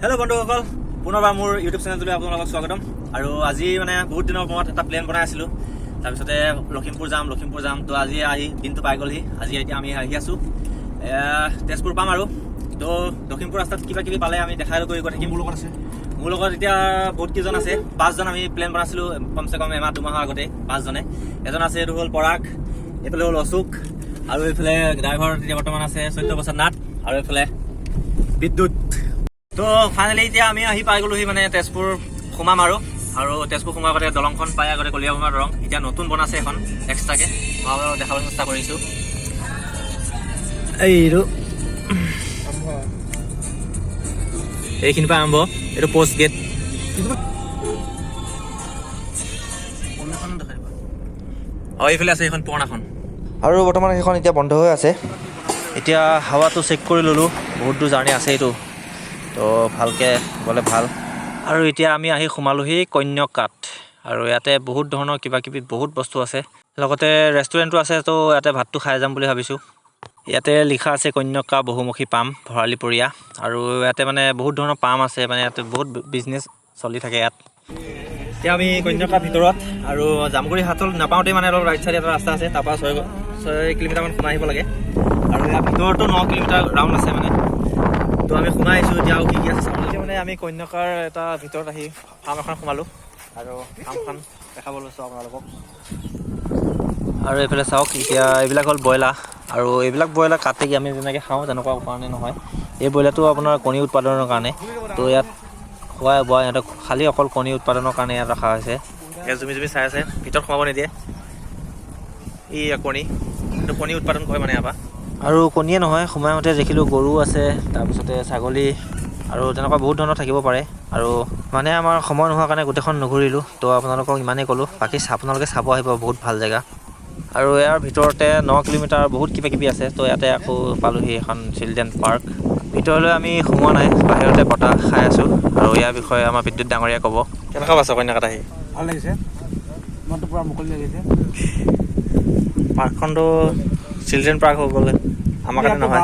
hello बंधुসকল পুনৰবাৰ মোৰ YouTube চেনেলটোলৈ আপোনালোকক স্বাগতম আৰু আজি মানে বহুত দিনৰ মূৰত এটা প্লেন বনাই আছিলোঁ তাৰপিছতে লখিমপুৰ যাম তো আজি আহি দিনটো পাই গ'লহি আজি এতিয়া আমি আহি আছোঁ তেজপুৰ পাম আৰু তো লখিমপুৰ ৰাস্তাত কিবা কিবি পালে আমি দেখাই গৈ থাকিম মোৰ লগত এতিয়া বহুত কেইজন আছে 5জন আমি প্লেন বনাইছিলোঁ কমচে কম এমাহ দুমাহৰ আগতে 5জনে এজন আছে এইটো হ'ল পৰাগ এইফালে হ'ল অশোক আৰু এইফালে ড্ৰাইভাৰ এতিয়া বৰ্তমান আছে 14 বছৰ নাট আৰু এইফালে বিদ্যুৎ তো ফাইনেলি এতিয়া আমি আহি পাই গ'লোহি মানে তেজপুৰ সোমাম আৰু তেজপুৰ সোমাৰ আগতে দলংখন পাই আগতে কলিয়াভোমোৰা দলং এতিয়া নতুন বনাইছে এখন এক্সট্ৰাকে মই দেখাবলৈ চেষ্টা কৰিছোঁ এইখিনি পৰা আৰম্ভ এইটো পোষ্ট গেট এইফালে আছে এইখন পুৰণাখন আৰু বৰ্তমান সেইখন এতিয়া বন্ধ হৈ আছে এতিয়া হাৱাটো চেক কৰি ল'লোঁ বহুত দূৰ জাৰ্ণি আছে এইটো তো ভালকৈ গ'লে ভাল আৰু এতিয়া আমি আহি সোমালোহি কন্যকাত আৰু ইয়াতে বহুত ধৰণৰ কিবাকিবি বহুত বস্তু আছে লগতে ৰেষ্টুৰেণ্টো আছে তো ইয়াতে ভাতটো খাই যাম বুলি ভাবিছোঁ ইয়াতে লিখা আছে কন্যকা বহুমুখী পাম ভৰালিপৰীয়া আৰু ইয়াতে মানে বহুত ধৰণৰ পাম আছে মানে ইয়াতে বহুত বিজনেছ চলি থাকে ইয়াত এতিয়া আমি কন্যকাৰ ভিতৰত আৰু জামগুৰি হাতল নাপাওঁতেই মানে অলপ ৰাইট চাইডে এটা ৰাস্তা আছে তাৰপৰা 6 কিলোমিটাৰমান সোমাই আহিব লাগে আৰু ইয়াৰ ভিতৰতো 9 কিলোমিটাৰ ৰাউণ্ড আছে মানে তো আমি সোমাই আহিছোঁ এতিয়া আৰু কি কি আছে এতিয়া মানে আমি কন্যকাৰ এটা ভিতৰত আহি ফাৰ্ম এখন সোমালোঁ আৰু ফাৰ্মখন দেখাব লৈছোঁ আপোনালোকক আৰু এইফালে চাওক এতিয়া এইবিলাক হ'ল ব্ৰইলাৰ আৰু এইবিলাক ব্ৰইলাৰ কাটি আমি যেনেকৈ খাওঁ তেনেকুৱা কাৰণে নহয় এই ব্ৰইলাৰটো আপোনাৰ কণী উৎপাদনৰ কাৰণে তো ইয়াত খোৱাই বোৱাই সিহঁতক খালী অকল কণী উৎপাদনৰ কাৰণে ইয়াত ৰখা হৈছে ইয়াত জুমি চাই আছে ভিতৰত সোমাব নিদিয়ে ই কণী এইটো কণী উৎপাদন কৰে মানে ইয়াৰ আৰু কণীয়ে নহয় সময়মতে দেখিলোঁ গৰু আছে তাৰপিছতে ছাগলী আৰু তেনেকুৱা বহুত ধৰণৰ থাকিব পাৰে আৰু মানে আমাৰ সময় নোহোৱাৰ কাৰণে গোটেইখন নুঘূৰিলোঁ তো আপোনালোকক ইমানেই ক'লোঁ বাকী আপোনালোকে চাব আহিব বহুত ভাল জেগা আৰু ইয়াৰ ভিতৰতে 9 কিলোমিটাৰ বহুত কিবাকিবি আছে তো ইয়াতে আকৌ পালোঁহি এখন চিলড্ৰেন পাৰ্ক ভিতৰলৈ আমি সোমোৱা নাই বাহিৰতে বতাহ খাই আছোঁ আৰু ইয়াৰ বিষয়ে আমাৰ বিদ্যুৎ ডাঙৰীয়াই ক'ব কেনেকুৱা পাইছে কন্যাকাত আহি ভাল লাগিছে মনটো পূৰা মুকলি লাগিছে পাৰ্কখনটো চিলড্ৰেন পাৰ্ক হৈ গ'ল আমাৰ কাৰণে নহয়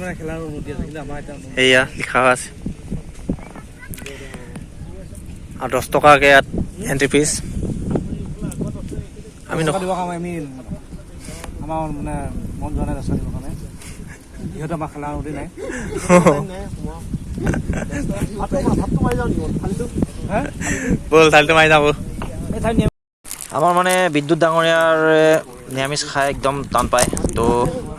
মানে খেলাৰ অনুমতি আছে কিন্তু আমাৰ এতিয়া এয়া লিখা আছে আৰু 10 টকাকৈ ইয়াত এণ্ট্ৰি ফিজ আমি দিবৰ কাৰণে আমি আমাৰ মানে মন যোৱা নাই ৰাস্তা দিবৰ কাৰণে যিহেতু আমাৰ খেলাৰ অনুমতি নাই ব'ল থালিটো মাৰি যাওঁ আমাৰ মানে বিদ্যুৎ ডাঙৰীয়াৰ নিৰামিষ খাই একদম টান পায় তো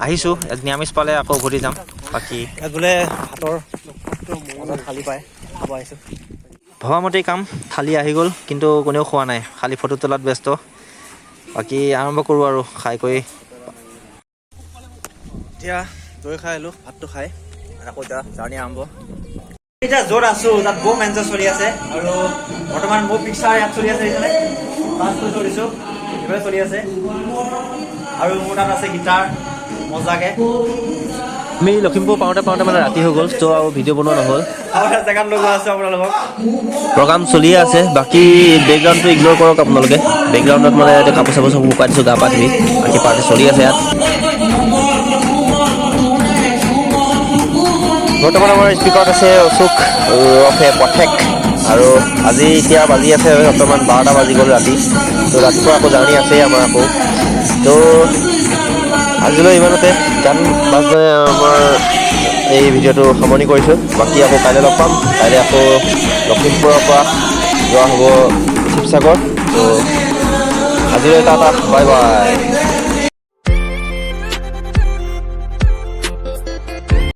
আহিছোঁ নিৰামিষ পালে আকৌ উভতি যাম বাকী ইয়াত বোলে ভাতৰ থালি পায় খাব আহিছোঁ ভবামতেই কাম থালি আহি গ'ল কিন্তু কোনেও খোৱা নাই খালী ফটো তোলাত ব্যস্ত বাকী আৰম্ভ কৰোঁ আৰু খাই কৰি এতিয়া দৈ খাই আহিলোঁ ভাতটো খাই আকৌ এতিয়া জাৰ্ণি আৰম্ভ এতিয়া য'ত আছোঁ তাত বহু মেঞ্চৰ চলি আছে আৰু বৰ্তমান বহু পিকচাৰ ইয়াত চলি আছে এইফালে বাছটো চলিছোঁ এইফালে চলি আছে আৰু মোৰ তাত আছে গীটাৰ মজাকৈ আমি লখিমপুৰ পাওঁতে মানে ৰাতি হৈ গ'ল তো আৰু ভিডিঅ' বনোৱা নহ'ল আৰু এটা জেগাত লৈ গৈ আছোঁ আপোনালোকক প্ৰগ্ৰাম চলিয়ে আছে বাকী বেকগ্ৰাউণ্ডটো ইগন'ৰ কৰক আপোনালোকে বেকগ্ৰাউণ্ডত মানে এতিয়া কাপোৰ চাপোৰ চব শুকাই দিছোঁ গা পা ধুই বাকী পাৰ্টি চলি আছে ইয়াত বৰ্তমান আমাৰ স্পীকাৰত আছে অশোক ৰফে পথেক আৰু আজি এতিয়া বাজি আছে বৰ্তমান 12টা বাজি গ'ল ৰাতি তো ৰাতিপুৱা আকৌ জাৰ্ণি আছেই আমাৰ আকৌ তো আজিলৈ ইমানতে গান বাজনে আমাৰ এই ভিডিঅ'টো সামৰণি কৰিছোঁ বাকী আকৌ কাইলৈ লগ পাম কাইলৈ আকৌ লখিমপুৰৰ পৰা যোৱা হ'ব শিৱসাগৰ তো আজিলৈ টাটা বাই বাই